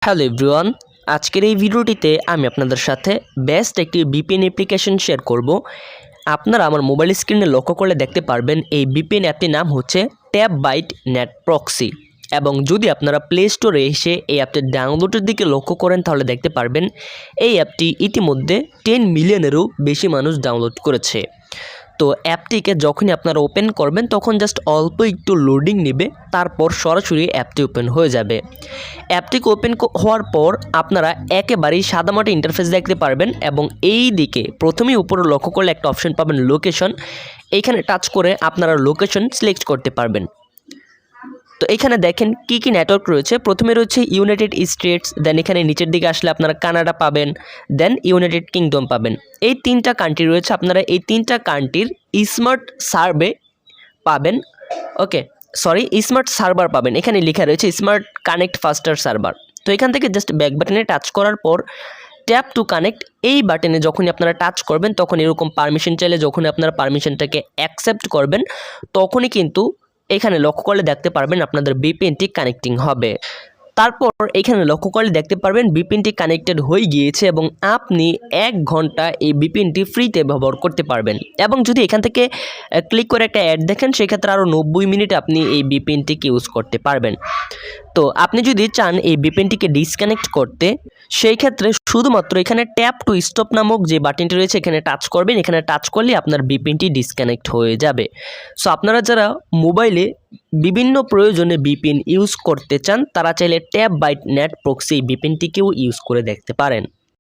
Hello everyone, আজকের এই ভিডিওটিতে আমি আপনাদের সাথে বেস্ট একটি ভিপিএন অ্যাপ্লিকেশন শেয়ার করব। আপনারা আমার মোবাইল স্ক্রিনে লক্ষ্য করলে দেখতে পারবেন এই ভিপিএন অ্যাপটির নাম হচ্ছে TapByte Net Proxy। এবং যদি আপনারা প্লে স্টোরে এসে এই অ্যাপটির ডাউনলোডের দিকে লক্ষ্য করেন তাহলে দেখতে পারবেন এই অ্যাপটি ইতিমধ্যে 10 মিলিয়নেরও বেশি মানুষ ডাউনলোড করেছে। তো অ্যাপটিকে যখনই আপনারা ওপেন করবেন তখন জাস্ট অল্প একটু লোডিং নেবে, তারপর সরাসরি অ্যাপটি ওপেন হয়ে যাবে। অ্যাপটিকে ওপেন হওয়ার পর আপনারা একেবারেই সাদামাটা ইন্টারফেস দেখতে পারবেন এবং এই দিকে প্রথমেই উপরে লক্ষ্য করলে একটা অপশন পাবেন লোকেশন। এইখানে টাচ করে আপনারা লোকেশন সিলেক্ট করতে পারবেন। তো এখানে দেখেন কি কি নেটওয়ার্ক রয়েছে। প্রথমে রয়েছে ইউনাইটেড স্টেটস, দেন এখানে নিচের দিকে আসলে আপনারা কানাডা পাবেন, দেন ইউনাইটেড কিংডম পাবেন। এই তিনটা কান্ট্রি রয়েছে, আপনারা এই তিনটা কান্ট্রির স্মার্ট সার্ভে পাবেন। স্মার্ট সার্ভার পাবেন। এখানে লেখা রয়েছে স্মার্ট কানেক্ট ফাস্টার সার্ভার। তো এখান থেকে জাস্ট ব্যাক বাটনে টাচ করার পর ট্যাপ টু কানেক্ট এই বাটনে যখনই আপনারা টাচ করবেন তখন এরকম পারমিশন চাইলে যখনই আপনারা পারমিশনটাকে অ্যাকসেপ্ট করবেন তখনই কিন্তু এখানে লক্ষ্য করলে দেখতে পারবেন আপনাদের ভিপিএনটি কানেক্টিং হবে। তারপর এখানে লক্ষ্য করলে দেখতে পারবেন ভিপিএনটি কানেক্টেড হয়ে গিয়েছে এবং আপনি 1 ঘন্টা এই ভিপিএনটি ফ্রিতে ব্যবহার করতে পারবেন। এবং যদি এখান থেকে ক্লিক করে একটা অ্যাড দেখেন সেক্ষেত্রে আরও 90 মিনিট আপনি এই ভিপিএনটিকে ইউজ করতে পারবেন। তো আপনি যদি চান এই ভিপিএনটিকে ডিসকানেক্ট করতে সেই ক্ষেত্রে শুধুমাত্র এখানে ট্যাপ টু স্টপ নামক যে বাটনটি রয়েছে এখানে টাচ করবেন। এখানে টাচ করলে আপনার ভিপিএনটি ডিসকানেক্ট হয়ে যাবে। সো আপনারা যারা মোবাইলে বিভিন্ন প্রয়োজনে ভিপিএন ইউজ করতে চান তারা চাইলে TapByte Net Proxy ভিপিএনটিকেও ইউজ করে দেখতে পারেন।